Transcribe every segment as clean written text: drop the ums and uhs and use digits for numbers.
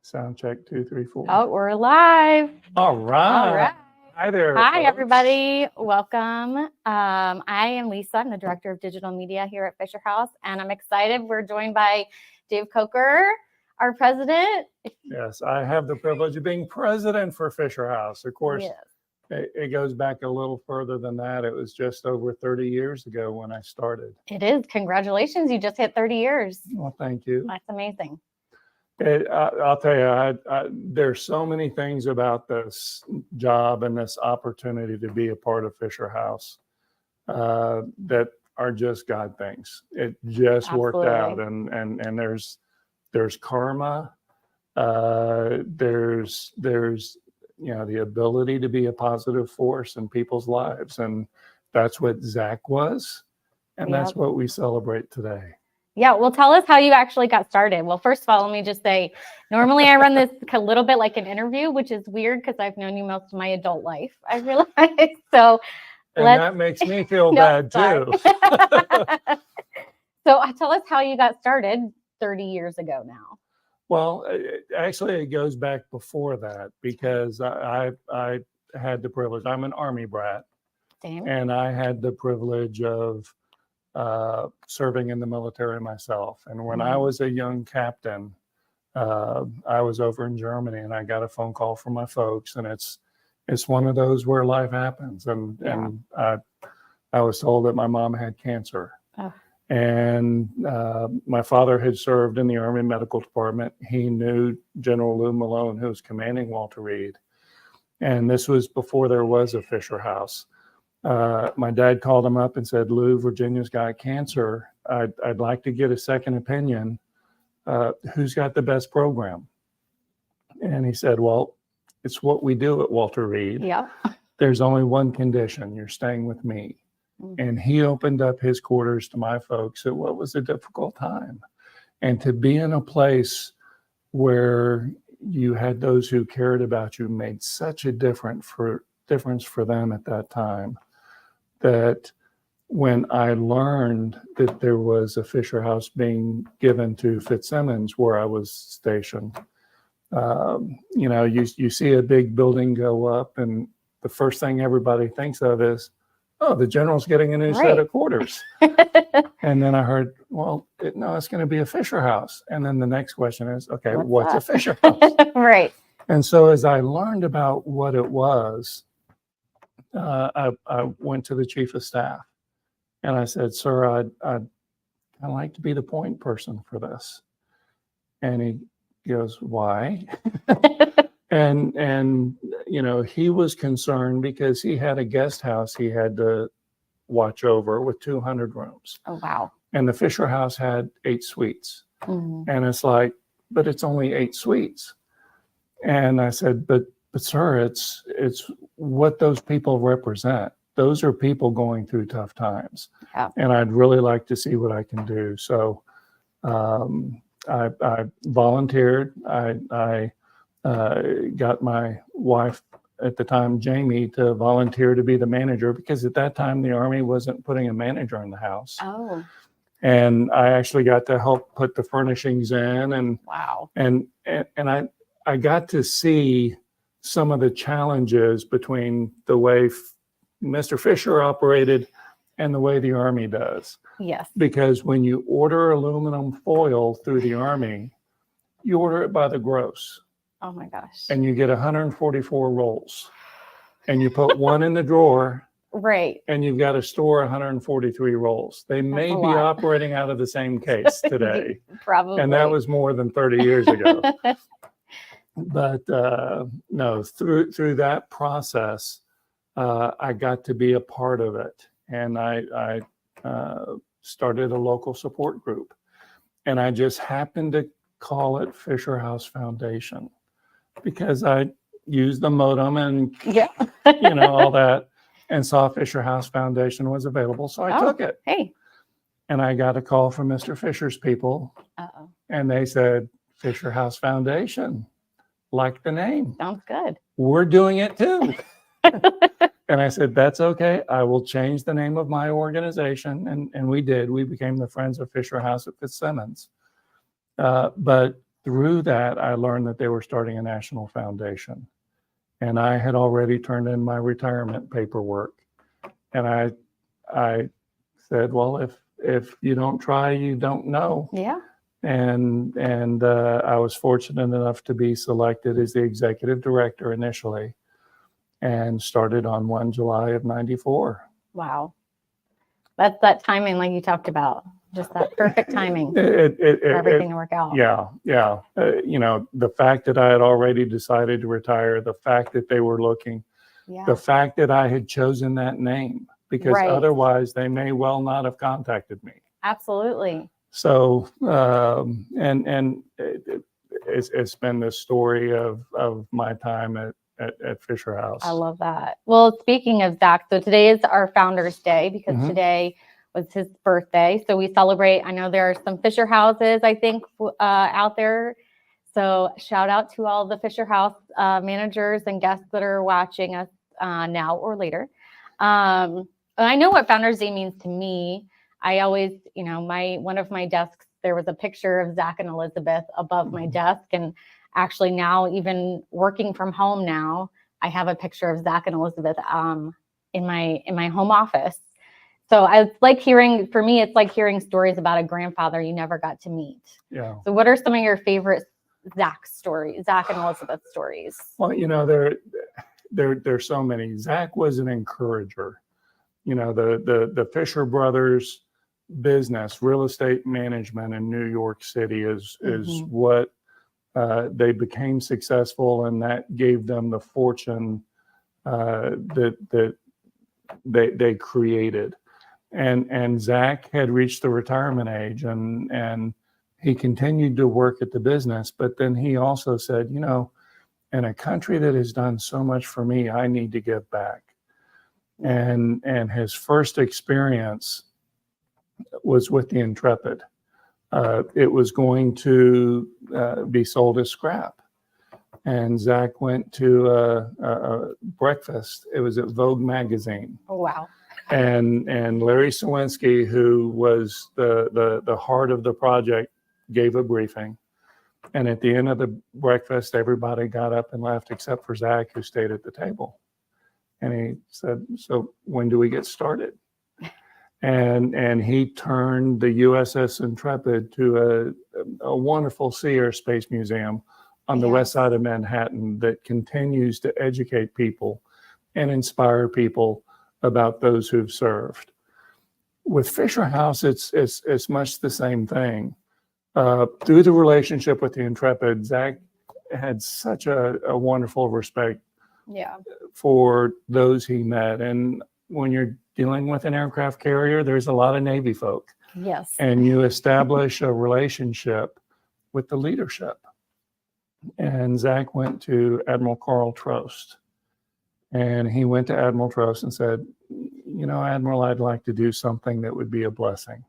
Sound check 2, 3, 4. Oh, we're live. All right. All right. Hi there. Hi, folks. everybody. Welcome. I am Lisa. I'm the Director of Digital Media here at Fisher House, and I'm excited. We're joined by Dave Coker, our president. Yes, I have the privilege of being president for Fisher House. Of course, Yes. it goes back a little further than that. It was just over 30 years ago when I started. It is. Congratulations. You just hit 30 years. Well, thank you. That's amazing. I'll tell you, there's so many things about this job and this opportunity to be a part of Fisher House that are just God things. It just worked out, and there's karma. There's the ability to be a positive force in people's lives, and that's what Zach was, and that's what we celebrate today. Yeah, well, tell us how you actually got started. Well, first of all, let me just say, normally I run this a little bit like an interview, which is weird because I've known you most of my adult life, I realize. So that makes me feel bad too. So tell us how you got started 30 years ago now. Well, actually, it goes back before that because I had the privilege. I'm an Army brat. Same. And I had the privilege of serving in the military myself. And when I was a young captain, I was over in Germany, and I got a phone call from my folks, and it's one of those where life happens. And I was told that my mom had cancer. Oh. And my father had served in the Army Medical Department. He knew General Lou Malone, who was commanding Walter Reed. And this was before there was a Fisher House. My dad called him up and said, "Lou, Virginia's got cancer. I'd like to get a second opinion. Who's got the best program?" And he said, "Well, it's what we do at Walter Reed. Yeah. There's only one condition. You're staying with me." And he opened up his quarters to my folks at what was a difficult time. And to be in a place where you had those who cared about you made such a difference for them at that time, that when I learned that there was a Fisher House being given to Fitzsimmons where I was stationed, you see a big building go up, and the first thing everybody thinks of is, "Oh, the general's getting a new set of quarters." And then I heard, "Well, no, it's going to be a Fisher House." And then the next question is, "Okay, what's a Fisher House?" Right. And so as I learned about what it was, I went to the chief of staff, and I said, "Sir, I'd like to be the point person for this." And he goes, "Why?" And he was concerned because he had a guest house he had to watch over with 200 rooms. Oh, wow. And the Fisher House had 8 suites. Mm-hmm. And it's like, "But it's only 8 suites." And I said, but sir, it's what those people represent. Those are people going through tough times. Yeah. And I'd really like to see what I can do. So I volunteered. I got my wife at the time, Jamie, to volunteer to be the manager, because at that time the Army wasn't putting a manager in the house. Oh. And I actually got to help put the furnishings in, and wow. And I got to see some of the challenges between the way Mr. Fisher operated and the way the Army does. Yes. Because when you order aluminum foil through the Army, you order it by the gross. Oh my gosh. And you get 144 rolls. And you put one in the drawer. Right. And you've got to store 143 rolls. They may be operating out of the same case today. Probably. And that was more than 30 years ago. But no, through that process, I got to be a part of it. And I started a local support group. And I just happened to call it Fisher House Foundation because I used the modem and all that, and saw Fisher House Foundation was available. So I took it. Hey. And I got a call from Mr. Fisher's people. Uh-oh. And they said, "Fisher House Foundation. Like the name. Sounds good. We're doing it too." And I said, "That's okay. I will change the name of my organization." And we did. We became the Friends of Fisher House at Fitzsimmons. But through that, I learned that they were starting a national foundation. And I had already turned in my retirement paperwork. And I said, well, if you don't try, you don't know. Yeah. And I was fortunate enough to be selected as the executive director initially, and started on 1 July of '94. Wow. That's that timing, like you talked about, just that perfect timing for everything to work out. Yeah. The fact that I had already decided to retire, the fact that they were looking, Yeah. the fact that I had chosen that name, because Right. otherwise they may well not have contacted me. Absolutely. So, it's been the story of my time at Fisher House. I love that. Well, speaking of Zach, so today is our Founders Day because Mhm. today was his birthday. So we celebrate. I know there are some Fisher houses, I think, out there. So shout out to all the Fisher House managers and guests that are watching us now or later. I know what Founders Day means to me. I always, one of my desks, there was a picture of Zach and Elizabeth above my desk. And actually now, even working from home now, I have a picture of Zach and Elizabeth in my home office. So it's like for me, it's like hearing stories about a grandfather you never got to meet. Yeah. So what are some of your favorite Zach and Elizabeth stories? Well, there's so many. Zach was an encourager. The Fisher Brothers business, real estate management in New York City is Mhm. what they became successful, and that gave them the fortune that they created. And Zach had reached the retirement age, and he continued to work at the business. But then he also said, in a country that has done so much for me, I need to give back. And his first experience was with the Intrepid. It was going to be sold as scrap. And Zach went to a breakfast. It was at Vogue magazine. Oh, wow. And Larry Sawinski, who was the heart of the project, gave a briefing. And at the end of the breakfast, everybody got up and left except for Zach, who stayed at the table. And he said, so when do we get started? And he turned the USS Intrepid to a wonderful sea air space museum on the west side of Manhattan that continues to educate people and inspire people about those who've served. With Fisher House, it's much the same thing. Through the relationship with the Intrepid, Zach had such a wonderful respect for those he met. And when you're dealing with an aircraft carrier, there's a lot of Navy folk. Yes. And you establish a relationship with the leadership. And Zach went to Admiral Carl Trost. And he went to Admiral Trost and said, Admiral, I'd like to do something that would be a blessing,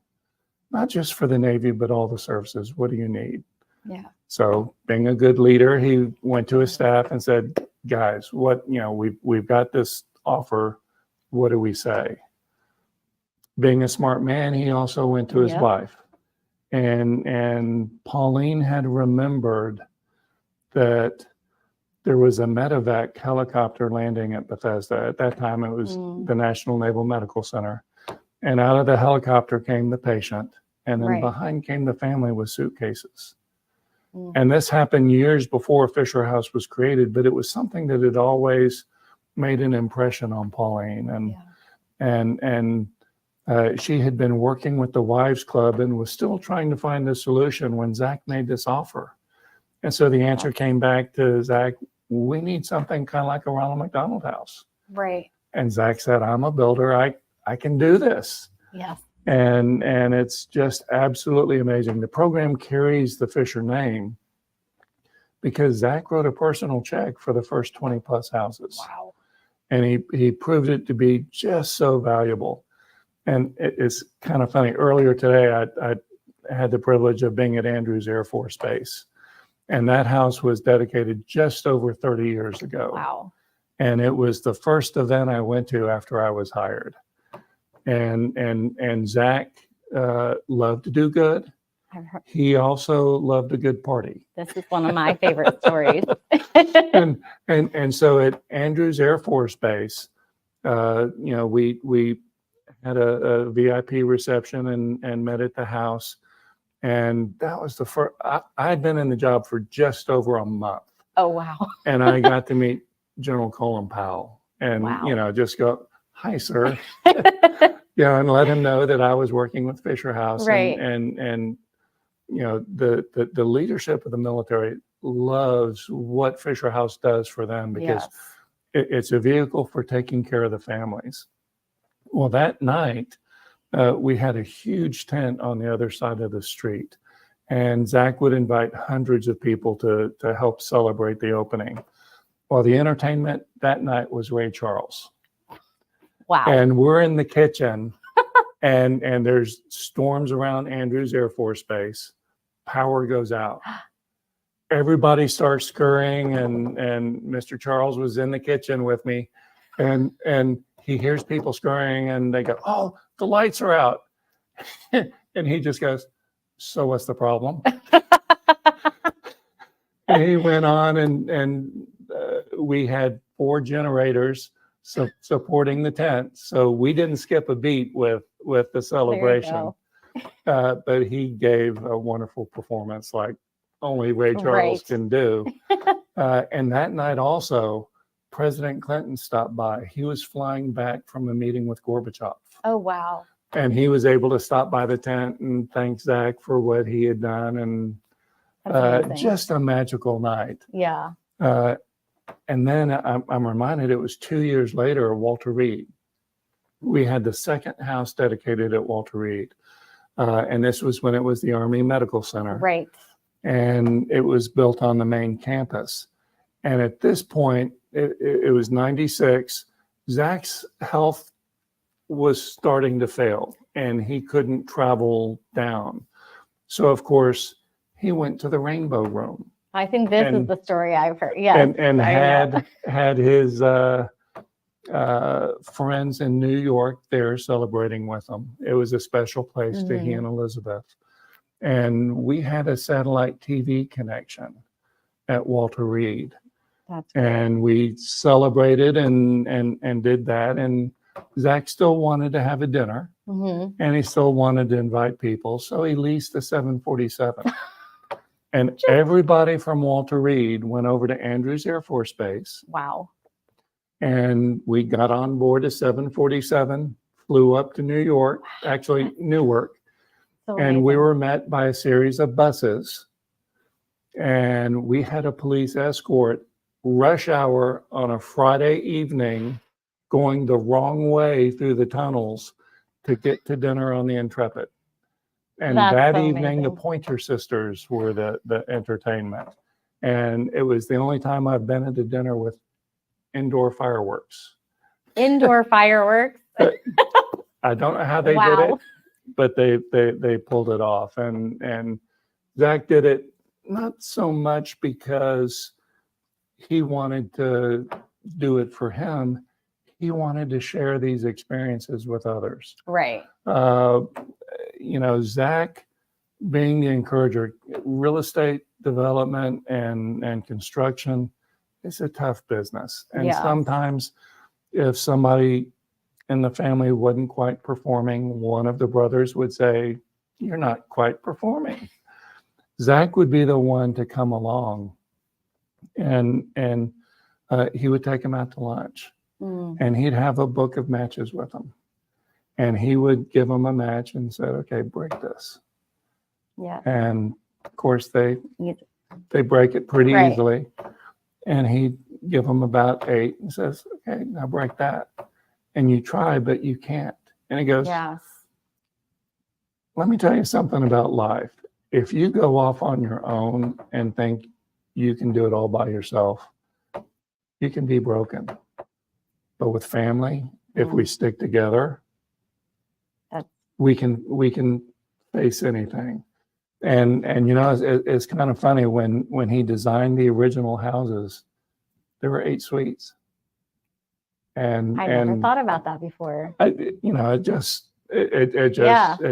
not just for the Navy, but all the services. What do you need? Yeah. So being a good leader, he went to his staff and said, guys, we've got this offer. What do we say? Being a smart man, he also went to his wife. And Pauline had remembered that there was a medevac helicopter landing at Bethesda. At that time, it was the National Naval Medical Center. And out of the helicopter came the patient. And then behind came the family with suitcases. And this happened years before Fisher House was created, but it was something that had always made an impression on Pauline. And she had been working with the Wives Club and was still trying to find a solution when Zach made this offer. And so the answer came back to Zach, we need something kind of like a Ronald McDonald House. Right. And Zach said, I'm a builder. I can do this. Yes. And it's just absolutely amazing. The program carries the Fisher name because Zach wrote a personal check for the first 20 plus houses. Wow. And he proved it to be just so valuable. And it's kind of funny. Earlier today, I had the privilege of being at Andrews Air Force Base. And that house was dedicated just over 30 years ago. Wow. And it was the first event I went to after I was hired. And Zach loved to do good. he also loved a good party. This is one of my favorite stories. And so at Andrews Air Force Base, we had a VIP reception and met at the house. And that was the first, I had been in the job for just over a month. Oh, wow. And I got to meet General Colin Powell and, Wow. Just go, hi, sir. And let him know that I was working with Fisher House. Right. And the leadership of the military loves what Fisher House does for them because Yes. it's a vehicle for taking care of the families. Well, that night, we had a huge tent on the other side of the street, and Zach would invite hundreds of people to help celebrate the opening. Well, the entertainment that night was Ray Charles. Wow. And we're in the kitchen, and there's storms around Andrews Air Force Base. Power goes out. Everybody starts scurrying, and Mr. Charles was in the kitchen with me, and he hears people scurrying, and they go, "Oh, the lights are out," and he just goes, "So what's the problem?" And he went on, and we had 4 generators supporting the tent, so we didn't skip a beat with the celebration. But he gave a wonderful performance, like only Ray Charles can do. And that night also, President Clinton stopped by. He was flying back from a meeting with Gorbachev. Oh, wow. And he was able to stop by the tent and thank Zach for what he had done. And just a magical night. Yeah. And then I'm reminded it was 2 years later, Walter Reed. We had the second house dedicated at Walter Reed. And this was when it was the Army Medical Center. Right. And it was built on the main campus. And at this point, it was 96. Zach's health was starting to fail and he couldn't travel down. So, of course, he went to the Rainbow Room. I think this is the story I've heard. Yeah. And had his friends in New York there celebrating with him. It was a special place to he and Elizabeth. And we had a satellite TV connection at Walter Reed. And we celebrated and did that. And Zach still wanted to have a dinner and he still wanted to invite people. So he leased a 747. And everybody from Walter Reed went over to Andrews Air Force Base. Wow. And we got on board a 747, flew up to New York, actually Newark. So and we were met by a series of buses. And we had a police escort, rush hour on a Friday evening, going the wrong way through the tunnels to get to dinner on the Intrepid. And that evening, the Pointer Sisters were the entertainment. And it was the only time I've been at a dinner with indoor fireworks. Indoor fireworks? I don't know how they did it, but they pulled it off. And Zach did it not so much because he wanted to do it for him. He wanted to share these experiences with others. Right. Zach being the encourager, real estate development and construction is a tough business. And sometimes if somebody in the family wasn't quite performing, one of the brothers would say, "You're not quite performing." Zach would be the one to come along and he would take him out to lunch and he'd have a book of matches with him. And he would give them a match and said, "Okay, break this." Yeah. And of course they break it pretty easily. And he'd give them about 8 and says, "Okay, now break that." And you try, but you can't. And he goes, "Let me tell you something about life. If you go off on your own and think you can do it all by yourself, you can be broken. But with family, if we stick together, we can face anything." And it's kind of funny when he designed the original houses, there were 8 suites. And I never thought about that before. It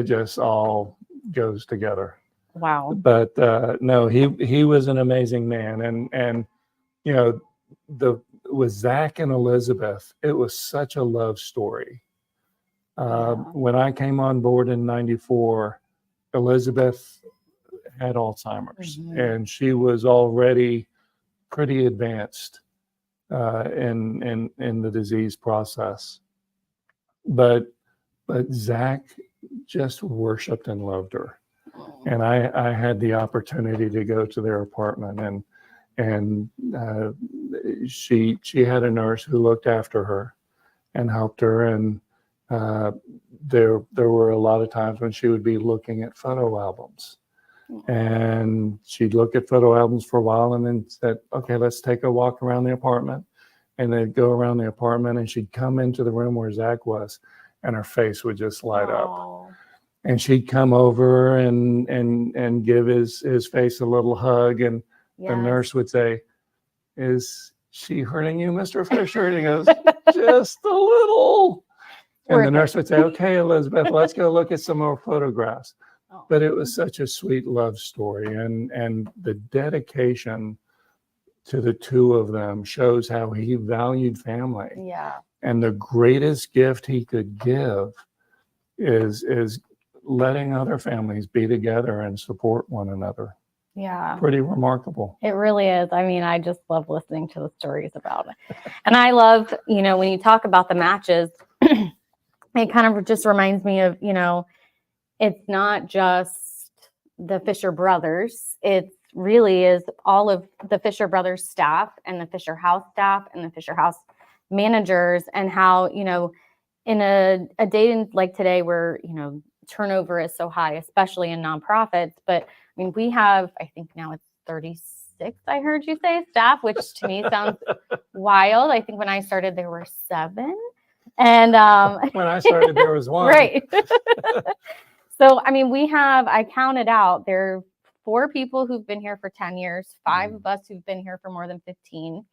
just all goes together. Wow. But no, he was an amazing man, and you know, the with Zach and Elizabeth, it was such a love story. Yeah. When I came on board in '94, Elizabeth had Alzheimer's, and she was already pretty advanced in the disease process. But Zach just worshipped and loved her, and I had the opportunity to go to their apartment, and she had a nurse who looked after her and helped her, and there were a lot of times when she would be looking at photo albums, and she'd look at photo albums for a while and then said, okay, let's take a walk around the apartment. And they'd go around the apartment, and she'd come into the room where Zach was, and her face would just light up. And she'd come over and give his face a little hug, and the nurse would say, "Is she hurting you, Mr. Fisher?" And he goes, "Just a little." And the nurse would say, "Okay, Elizabeth, let's go look at some more photographs." But it was such a sweet love story, and the dedication to the two of them shows how he valued family. Yeah. And the greatest gift he could give is letting other families be together and support one another. Yeah. Pretty remarkable. It really is. I mean, I just love listening to the stories about it. And I love, when you talk about the matches, it kind of just reminds me of, it's not just the Fisher brothers. It really is all of the Fisher brothers staff and the Fisher House staff and the Fisher House managers, and how, in a day like today where, turnover is so high, especially in nonprofits. But I mean, we have, I think now it's 36, I heard you say, staff, which to me sounds wild. I think when I started, there were 7. And when I started, there was 1. Right. So, I mean, I counted out, there are 4 people who've been here for 10 years, 5 of us who've been here for more than 15.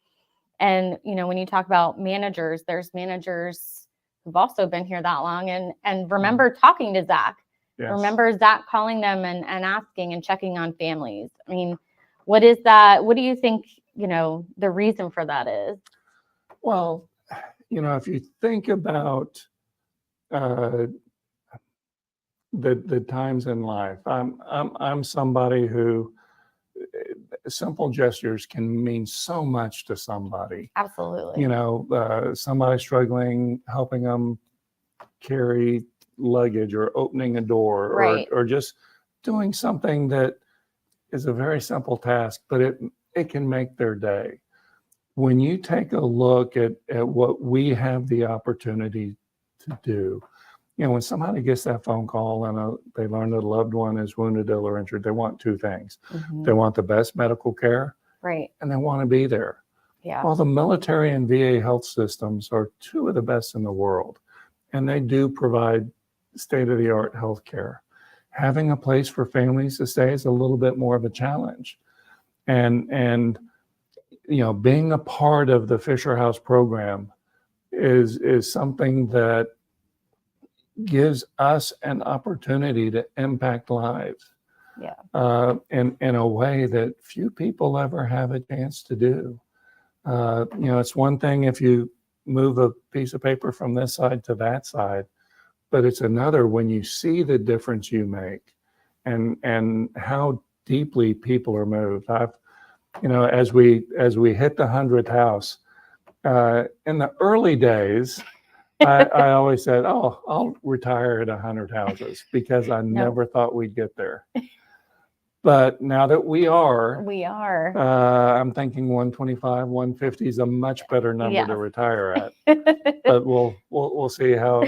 And, when you talk about managers, there's managers who've also been here that long. And remember talking to Zach. Yes. Remember Zach calling them and asking and checking on families. I mean, what is that? What do you think, the reason for that is? Well, if you think about the times in life, I'm somebody who simple gestures can mean so much to somebody. Absolutely. Somebody struggling, helping them carry luggage or opening a door, right, or just doing something that is a very simple task, but it can make their day. When you take a look at what we have the opportunity to do, when somebody gets that phone call and they learn that a loved one is wounded, ill, or injured, they want 2 things. Mm-hmm. They want the best medical care, right, and they want to be there. Yeah. Well, the military and VA health systems are 2 of the best in the world, and they do provide state-of-the-art health care. Having a place for families to stay is a little bit more of a challenge. And being a part of the Fisher House program is something that gives us an opportunity to impact lives. Yeah. In a way that few people ever have a chance to do. It's one thing if you move a piece of paper from this side to that side, but it's another when you see the difference you make and how deeply people are moved. As we hit the 100th house, in the early days, I always said, "Oh, I'll retire at 100 houses," because I never thought we'd get there. But now that we are, I'm thinking 125, 150 is a much better number to retire at. But we'll see how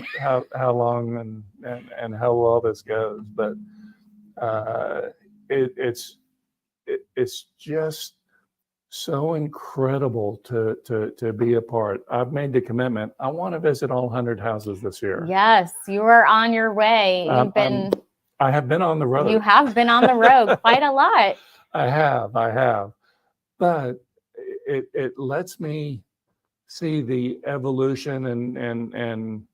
long and how well this goes. But it's just so incredible to be a part. I've made the commitment. I want to visit all 100 houses this year. Yes, you are on your way. I have been on the road. You have been on the road quite a lot. I have. But it lets me see the evolution and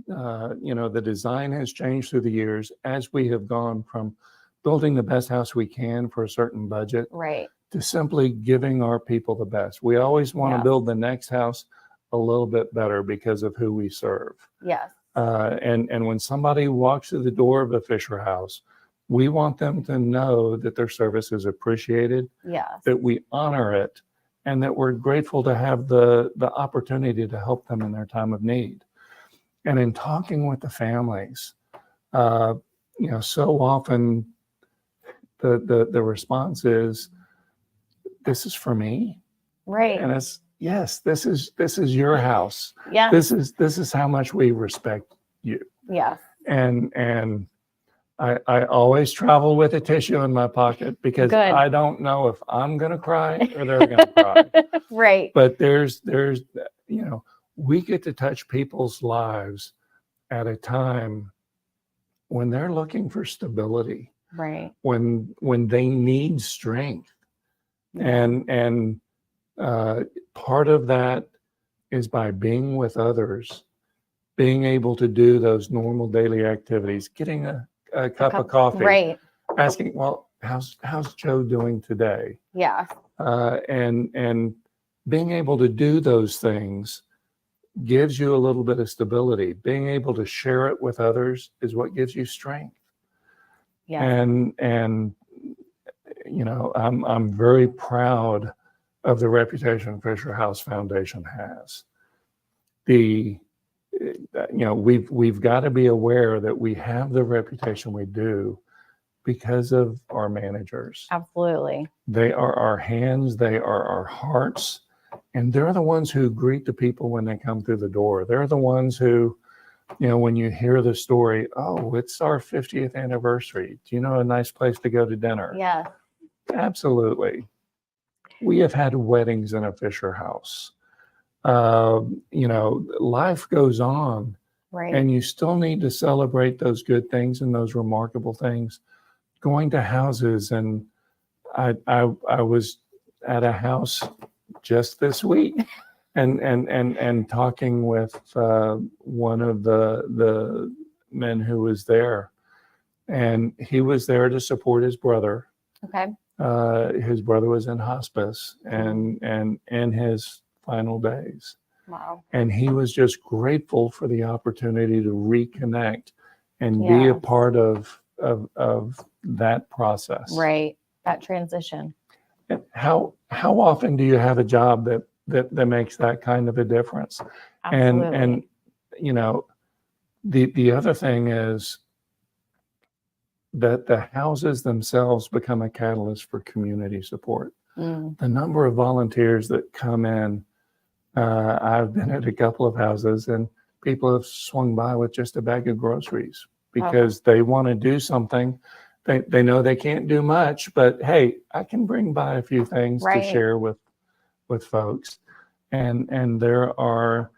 the design has changed through the years as we have gone from building the best house we can for a certain budget Right. to simply giving our people the best. We always want to Yes. build the next house a little bit better because of who we serve. Yes. And when somebody walks through the door of a Fisher House, we want them to know that their service is appreciated, Yes. that we honor it, and that we're grateful to have the opportunity to help them in their time of need. And in talking with the families, so often the response is, "This is for me," Right. and it's, yes, this is your house. Yes. This is how much we respect you. Yes. And I always travel with a tissue in my pocket because Good. I don't know if I'm going to cry or they're going to cry. Right. But there's, we get to touch people's lives at a time when they're looking for stability, Right. when they need strength. And part of that is by being with others, being able to do those normal daily activities, getting a cup of coffee, Right. asking, well, how's Joe doing today? Yeah. And being able to do those things gives you a little bit of stability. Being able to share it with others is what gives you strength. Yeah. And I'm very proud of the reputation Fisher House Foundation has. We've got to be aware that we have the reputation we do because of our managers. Absolutely. They are our hands, they are our hearts, and they're the ones who greet the people when they come through the door. They're the ones who, when you hear the story, oh, it's our 50th anniversary. Do you know a nice place to go to dinner? Yeah. Absolutely. We have had weddings in a Fisher House. Life goes on, Right. and you still need to celebrate those good things and those remarkable things. Going to houses, and I was at a house just this week, and talking with one of the men who was there, and he was there to support his brother. Okay. His brother was in hospice and in his final days. Wow. And he was just grateful for the opportunity to reconnect and be a part of that process. Right. That transition. And how often do you have a job that makes that kind of a difference? Absolutely. And the other thing is that the houses themselves become a catalyst for community support. The number of volunteers that come in, I've been at a couple of houses and people have swung by with just a bag of groceries because they want to do something. They know they can't do much, but hey, I can bring by a few things to share with folks. And there are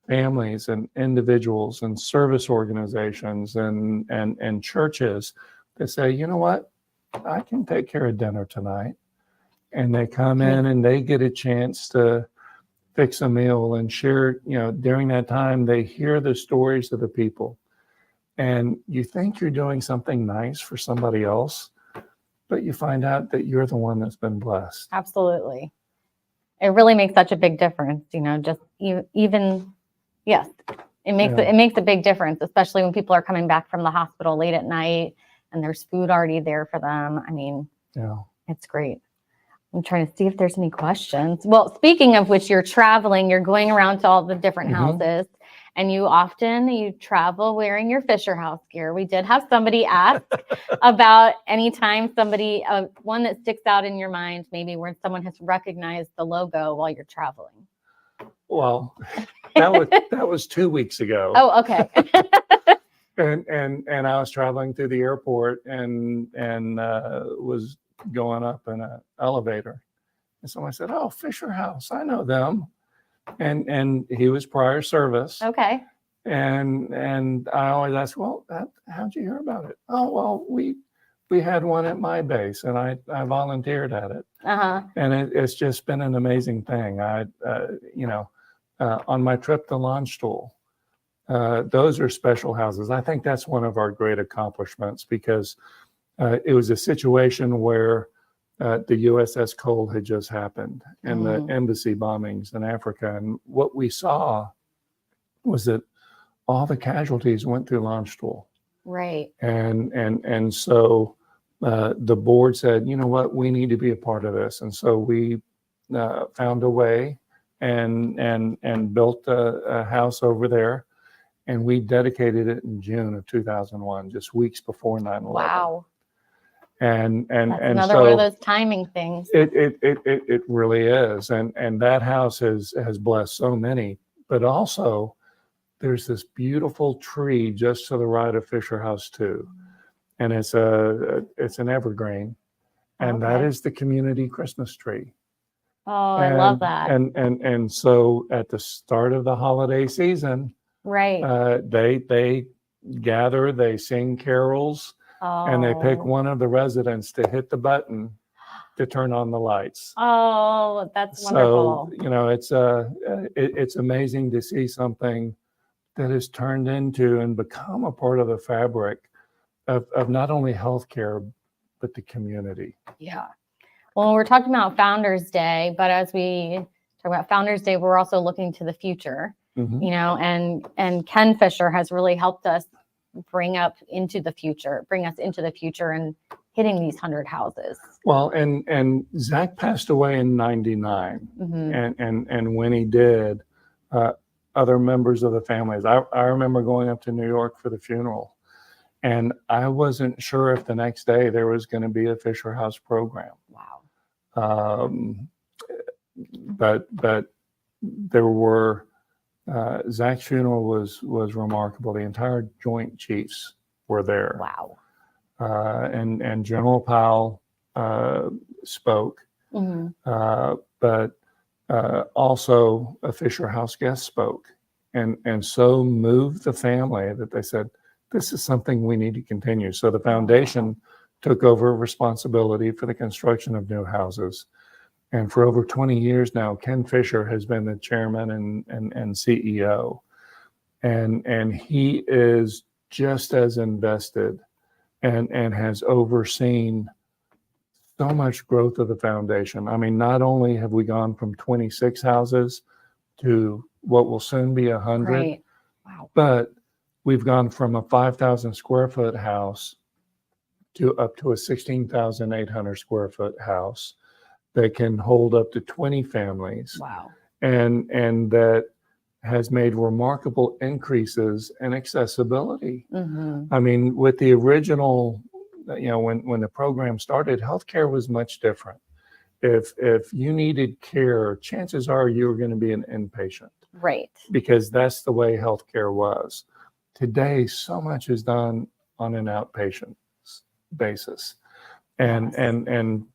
families and individuals and service organizations and churches that say, you know what, I can take care of dinner tonight. And they come in and they get a chance to fix a meal and share, during that time, they hear the stories of the people. And you think you're doing something nice for somebody else, but you find out that you're the one that's been blessed. Absolutely. It really makes such a big difference, just even, yes, it makes a big difference, especially when people are coming back from the hospital late at night and there's food already there for them. I mean, it's great. I'm trying to see if there's any questions. Well, speaking of which, you're traveling, you're going around to all the different houses, and you travel wearing your Fisher House gear. We did have somebody ask about any time one that sticks out in your mind, maybe where someone has recognized the logo while you're traveling. Well, that was 2 weeks ago. Oh, okay. And I was traveling through the airport and was going up in an elevator. And someone said, oh, Fisher House, I know them. And he was prior service. Okay. And I always ask, well, how'd you hear about it? Oh, well, we had one at my base and I volunteered at it. And it's just been an amazing thing. On my trip to Landstuhl, those are special houses. I think that's one of our great accomplishments because it was a situation where the USS Cole had just happened and the embassy bombings in Africa. And what we saw was that all the casualties went through Landstuhl. Right. And so the board said, you know what, we need to be a part of this. And so we found a way and built a house over there. And we dedicated it in June of 2001, just weeks before 9/11. Wow. And That's and another so one of those timing things. it really is. And that house has blessed so many. But also, there's this beautiful tree just to the right of Fisher House 2. And it's an evergreen. And that Okay. is the community Christmas tree. Oh, I love And that. and so at the start of the holiday season, Right. they gather, they sing carols, and they pick Oh. one of the residents to hit the button to turn on the lights. Oh, that's So, wonderful. you know, it's amazing to see something that has turned into and become a part of the fabric of not only healthcare, but the community. Yeah. Well, we're talking about Founders Day, but as we talk about Founders Day, we're also looking to the future, Mhm. you know, and Ken Fisher has really helped us bring us into the future and hitting these 100 houses. Well, and Zach passed away in '99, Mhm. and when he did, other members of the families. I remember going up to New York for the funeral, and I wasn't sure if the next day there was going to be a Fisher House program. Wow. But there were Zach's funeral was remarkable. The entire Joint Chiefs were there. Wow. And General Powell spoke, Mhm. but also a Fisher House guest spoke, and so moved the family that they said, this is something we need to continue. So the foundation took over responsibility for the construction of new houses. And for over 20 years now, Ken Fisher has been the chairman and CEO. And he is just as invested and has overseen so much growth of the foundation. I mean, not only have we gone from 26 houses to what will soon be 100, Right. Wow. but we've gone from a 5,000 square foot house to up to a 16,800 square foot house that can hold up to 20 families. Wow. And that has made remarkable increases in accessibility. Mhm. I mean, with the original, you know, when the program started, healthcare was much different. If you needed care, chances are you were going to be an inpatient Right. because that's the way healthcare was. Today, so much is done on an outpatient basis, and Yes.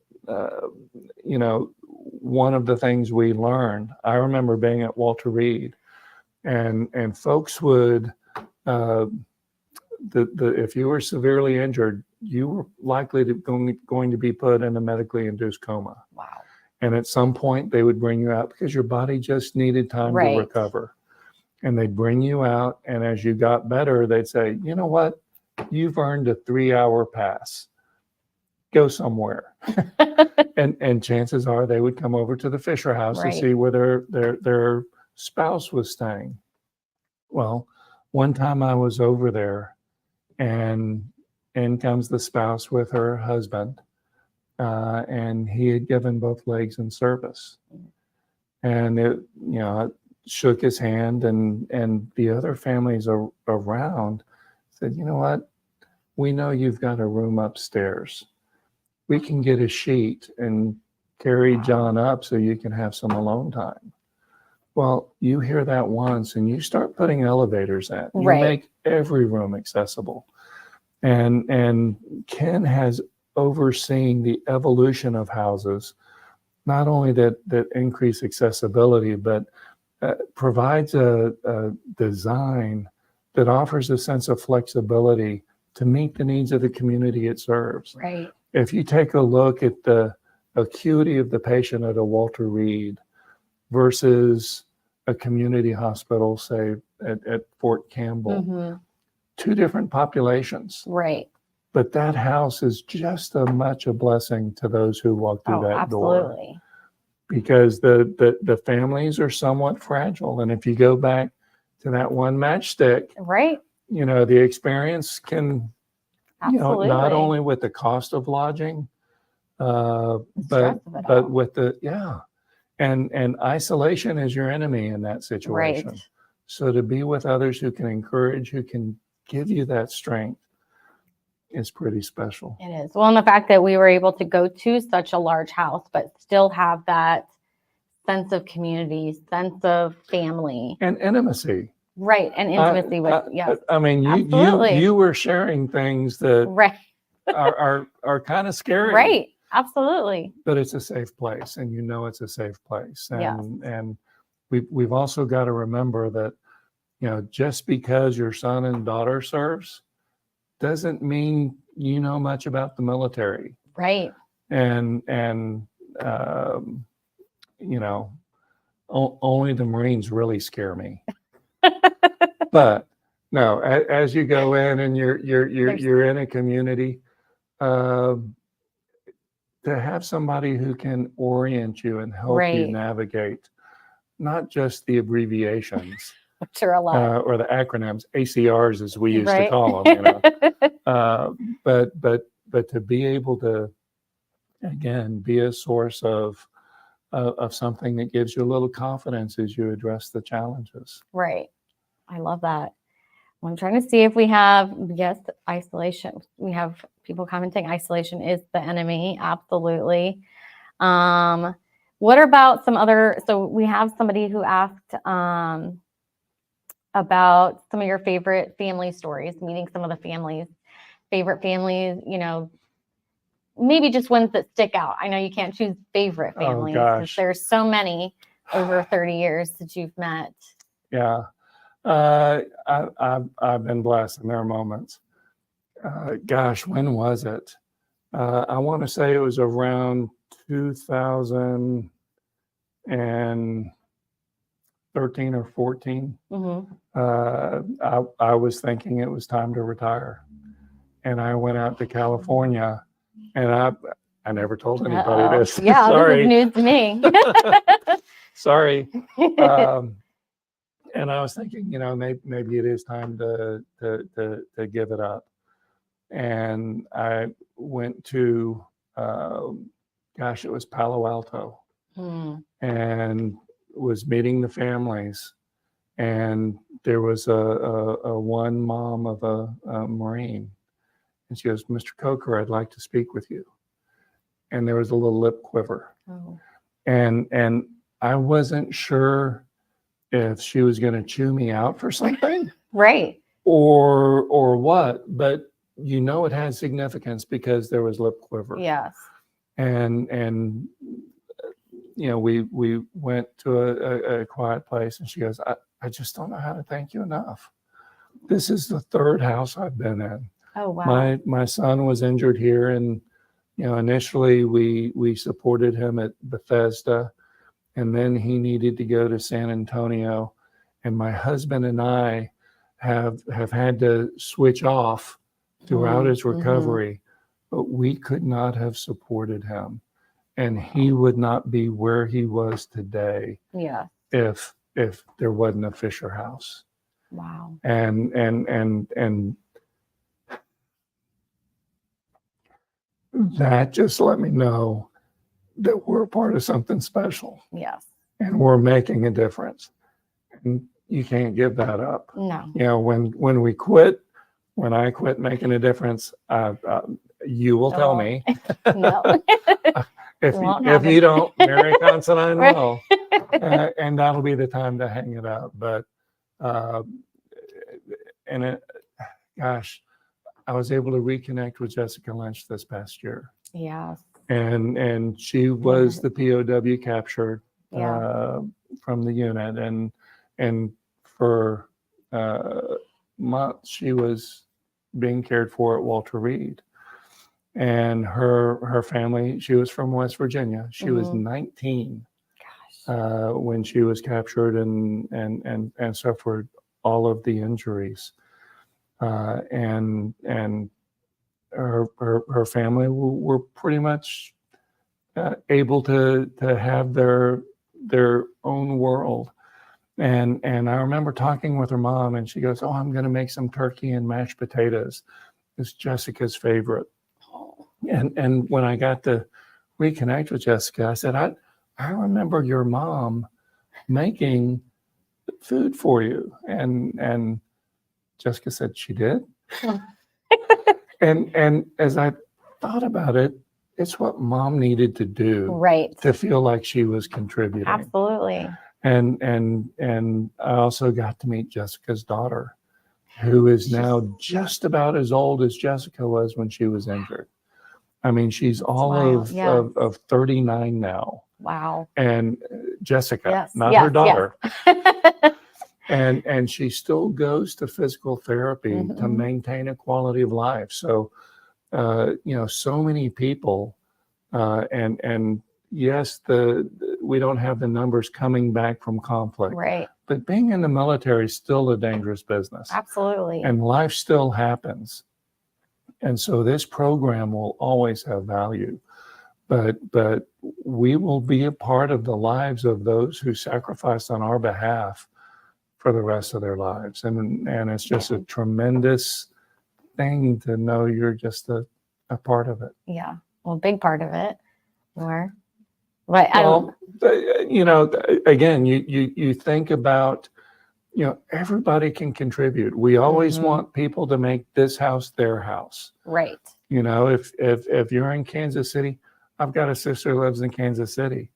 you know, one of the things we learned, I remember being at Walter Reed, and folks would, if you were severely injured, you were likely to going to be put in a medically induced coma. Wow. And at some point, they would bring you out because your body just needed time Right. to recover. And they'd bring you out, and as you got better, they'd say, you know what, you've earned a 3-hour pass. Go somewhere. and chances are they would come over to the Fisher House Right. to see where their spouse was staying. Well, one time I was over there, and in comes the spouse with her husband, and he had given both legs in service. And it, you know, shook his hand, and the other families around said, you know what, we know you've got a room upstairs. We can get a sheet and carry John up so you can have some alone time. Well, you hear that once and you start putting elevators in. You Right. make every room accessible. And Ken has overseen the evolution of houses, not only that increase accessibility, but provides a design that offers a sense of flexibility to meet the needs of the community it serves. Right. If you take a look at the acuity of the patient at a Walter Reed versus a community hospital, say at Fort Campbell, Mhm. two different populations, Right. but that house is just as much a blessing to those who walk through Oh, that door, absolutely. because the families are somewhat fragile. And if you go back to that one matchstick, Right. the experience can, Absolutely. not only with the cost of lodging, The stress but of it all. with and isolation is your enemy in that situation. Right. So to be with others who can encourage, who can give you that strength, is pretty special. It is. Well, and the fact that we were able to go to such a large house, but still have that sense of community, sense of family. And intimacy. Right. And intimacy with, yes. I mean, Absolutely. you were sharing things that Right. are kind of scary. Right. Absolutely. But it's a safe place, and it's a safe place. Yes. And we've also got to remember that, just because your son and daughter serves doesn't mean you know much about the military. Right. And only the Marines really scare me. But no, as you go in and you're in a community, to have somebody who can orient you and help you Right. navigate not just the abbreviations Which are a lot. or the acronyms, ACRs as we used to Right. call them, but to be able to, again, be a source of something that gives you a little confidence as you address the challenges. Right. I love that. I'm trying to see if we have, yes, isolation. We have people commenting isolation is the enemy. Absolutely. What about some other, so we have somebody who asked about some of your favorite family stories, meeting some of the families, favorite families, maybe just ones that stick out. I know you can't choose favorite Oh, families because gosh. there's so many over 30 years that you've met. Yeah. I've been blessed, and there are moments. Gosh, when was it? I want to say it was around 2013 or 14. Mm-hmm. I was thinking it was time to retire, and I went out to California, and I never told anybody Uh-oh. this. Yeah, Sorry. this is news to me. Sorry. And I was thinking, maybe it is time to give it up. And I went to, it was Palo Alto, and was meeting the families. And there was a one mom of a Marine, and she goes, "Mr. Coker, I'd like to speak with you." And there was a little lip quiver, and I wasn't sure if she was going to chew me out for something, Right. or what, but it had significance because there was lip quiver. Yes. And we went to a quiet place, and she goes, I just don't know how to thank you enough. This is the third house I've been in. Oh, wow. My son was injured here, and initially we supported him at Bethesda, and then he needed to go to San Antonio, and my husband and I have had to switch off throughout his recovery, but we could not have supported him, and he would not be where he was today if there wasn't a Fisher House. Wow. And that just let me know that we're a part of something special. Yes. And we're making a difference. And you can't give that up. No. When we quit, when I quit making a difference, you will tell me. No. If you don't, Mary Considine will. And that'll be the time to hang it up. But, I was able to reconnect with Jessica Lynch this past year. Yes. And she was the POW captured Yeah. from the unit, and for months she was being cared for at Walter Reed. And her family, she was from West Virginia. She was 19 when she was captured and suffered all of the injuries. And her family were pretty much able to have their own world. And I remember talking with her mom, and she goes, "Oh, I'm going to make some turkey and mashed potatoes. It's Jessica's favorite." And when I got to reconnect with Jessica, I said, I remember your mom making food for you. And Jessica said she did. And as I thought about it, it's what mom needed to do Right. to feel like she was contributing. Absolutely. And I also got to meet Jessica's daughter, who is now just about as old as Jessica was when she was injured. I mean, she's all wild, yeah. of 39 now. Wow. And Jessica, Yes, not yes, her daughter. yes. And she still goes to physical therapy to Mhm. maintain a quality of life. So, so many people, and yes, we don't have the numbers coming back from conflict, Right. but being in the military is still a dangerous business, Absolutely. and life still happens. And so this program will always have value, but we will be a part of the lives of those who sacrifice on our behalf for the rest of their lives. And it's just a tremendous thing to know you're just a part of it. Yeah. Well, a big part of it. Or, but Well, again, you think about, everybody can contribute. We always Mhm. want people to make this house their house. right. If you're in Kansas City, I've got a sister who lives in Kansas City.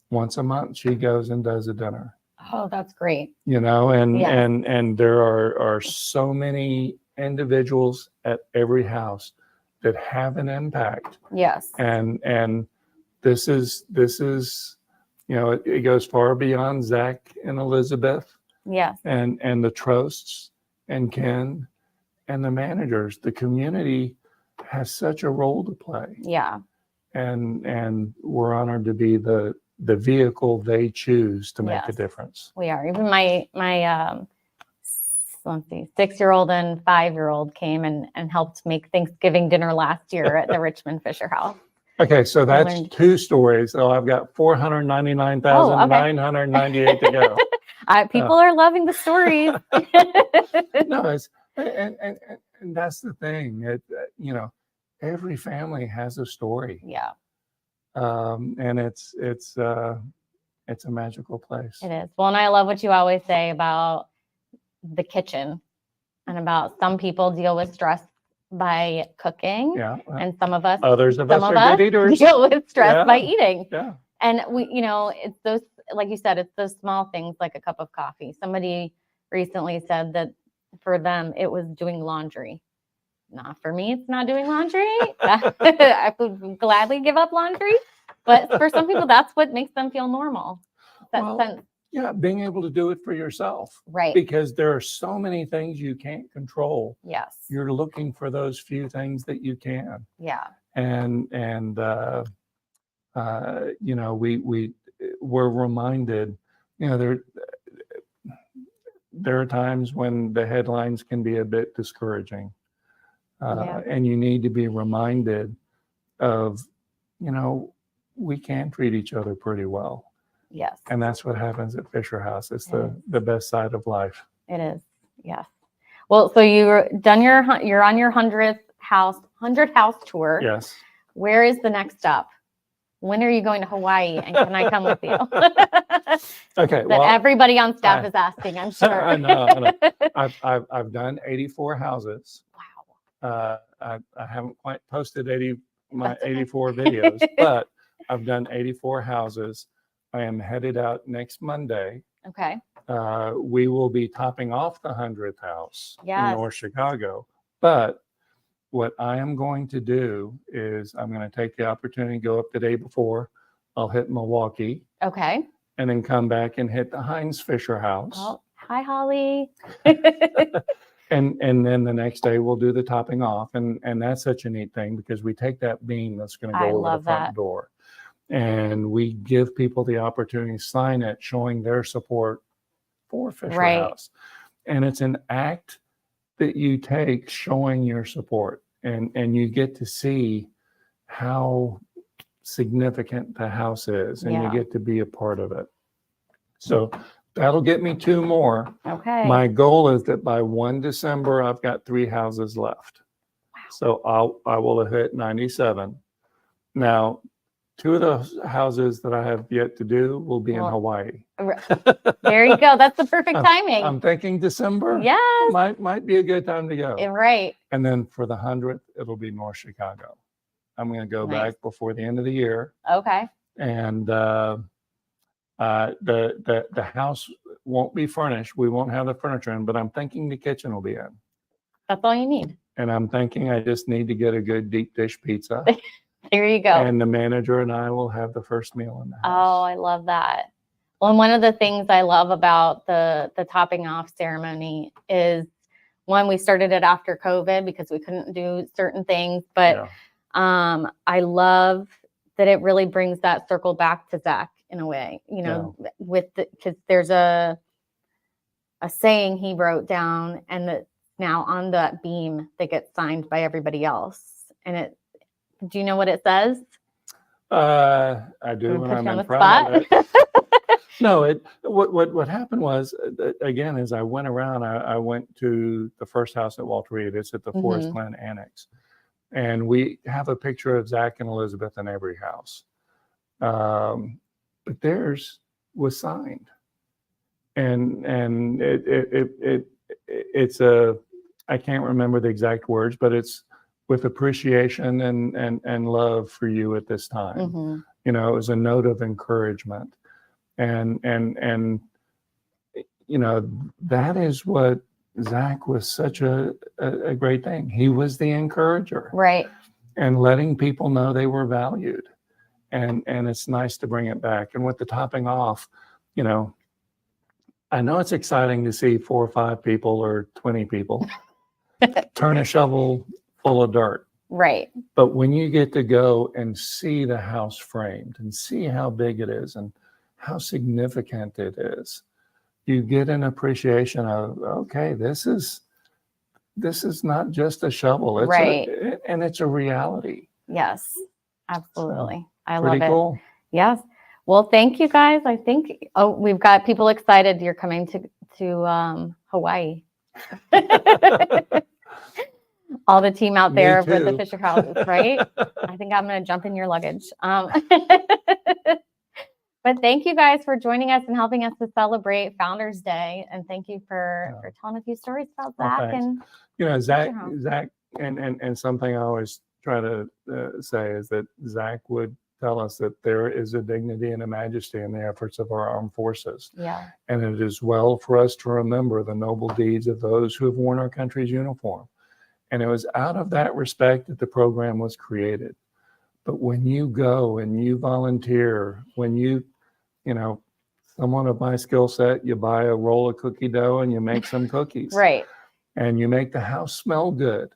Once a month, she goes and does a dinner. Oh, that's great. And Yes. and there are so many individuals at every house that have an impact. Yes. And this is it goes far beyond Zach and Elizabeth Yes. and the Trosts and Ken and the managers. The community has such a role to play, Yeah. and we're honored to be the vehicle they choose to make a Yes. difference. We are. Even my let's see, 6-year-old and 5-year-old came and helped make Thanksgiving dinner last year at the Richmond Fisher House. Okay, so that's learned- 2 stories. So I've got 499,998 to go. People are loving the stories. No, and that's the thing. Every family has a story, Yeah, and it's a magical place. it is. Well, and I love what you always say about the kitchen and about some people deal with stress by cooking, Yeah, and some of us others of us are good eaters. deal with stress Yeah. by eating. Yeah, And it's those, like you said, it's those small things like a cup of coffee. Somebody recently said that for them, it was doing laundry. Not for me, it's not doing laundry. I would gladly give up laundry. But for some people, that's what makes them feel normal. That Well, sense. yeah, being able to do it for yourself, Right. because there are so many things you can't control. Yes. You're looking for those few things that you can. Yeah. We're reminded, there are times when the headlines can be a bit discouraging, Yeah. and you need to be reminded of, we can treat each other pretty well, Yes. and that's what happens at Fisher House. It's Yeah. the best side of life. It is. Yes. Well, so you're on your 100th house tour. Yes. Where is the next stop? When are you going to Hawaii, and can I come with you? Okay. That everybody on staff is asking, I'm sure. I know. I've done 84 houses. Wow. I haven't quite posted my That's okay. 84 videos, but I've done 84 houses. I am headed out next Monday. Okay. We will be topping off the 100th house in Yes. North Chicago. But what I am going to do is I'm going to take the opportunity to go up the day before. I'll hit Milwaukee Okay. and then come back and hit the Heinz Fisher House. Well, hi, Holly. And then the next day we'll do the topping off. And that's such a neat thing because we take that beam that's going to I go over love the front that. door. And we give people the opportunity to sign it, showing their support for Fisher Right. House. And it's an act that you take showing your support. and you get to see how significant the house is, and Yeah. you get to be a part of it. So that'll get me 2 more. Okay. My goal is that by 1 December, I've got 3 houses left. So I will have hit 97. Now, 2 of those houses that I have yet to do will be in Well, Hawaii. There you go. That's the perfect timing. I'm thinking December Yes. might be a good time to go. Right. And then for the 100th, it'll be North Chicago. I'm going to go Nice. back before the end of the year. Okay. And the house won't be furnished. We won't have the furniture in, but I'm thinking the kitchen will be in. That's all you need. And I'm thinking I just need to get a good deep dish pizza. There you go. And the manager and I will have the first meal in the Oh, house. I love that. Well, and one of the things I love about the topping off ceremony is, one, we started it after COVID because we couldn't do certain things, but Yeah. I love that it really brings that circle back to Zach in a way, you know, because there's a saying he wrote down, and that now on that beam that gets signed by everybody else. And do you know what it says? I do I'm when gonna I'm put you on in the front of spot. it. No, what happened was, again, as I went around, I went to the first house at Walter Reed. It's at the Forest Mhm. Glen Annex. And we have a picture of Zach and Elizabeth in every house. But theirs was signed. And it's I can't remember the exact words, but it's with appreciation and love for you at this time. Mhm. You know, it was a note of encouragement. And you know, that is what Zach was such a great thing. He was the encourager, Right. and letting people know they were valued. And it's nice to bring it back. And with the topping off, you know, I know it's exciting to see 4 or 5 people or 20 people turn a shovel full of dirt. Right. But when you get to go and see the house framed and see how big it is and how significant it is, you get an appreciation of, okay, this is not just a shovel. It's Right. and it's a reality. Yes. Absolutely. I Pretty love it. cool. Yes. Well, thank you guys. I think we've got people excited. You're coming to Hawaii. All the team out Me there with the too. Fisher houses, right? I think I'm going to jump in your luggage. But thank you guys for joining us and helping us to celebrate Founders Day. And thank you for telling a few stories about Zach. Thanks. And You know, Zach, house. and something I always try to say is that Zach would tell us that there is a dignity and a majesty in the efforts of our armed forces. Yeah. And it is well for us to remember the noble deeds of those who have worn our country's uniform. And it was out of that respect that the program was created. But when you go and you volunteer, when you know, someone of my skill set, you buy a roll of cookie dough and you make some cookies. Right. And you make the house smell good.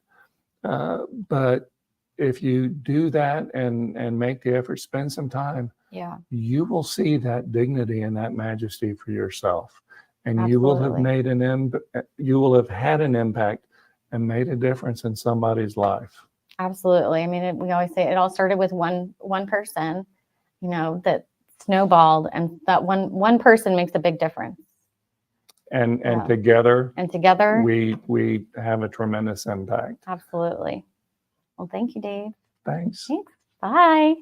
But if you do that and make the effort, spend some time, Yeah. you will see that dignity and that majesty for yourself. And you will have Absolutely. you will have had an impact and made a difference in somebody's life. Absolutely. I mean, we always say it all started with one person, you know, that snowballed, and that one person makes a big difference. And Yeah. together, we have a tremendous impact. Absolutely. Well, thank you, Dave. Thanks. Thanks. Bye.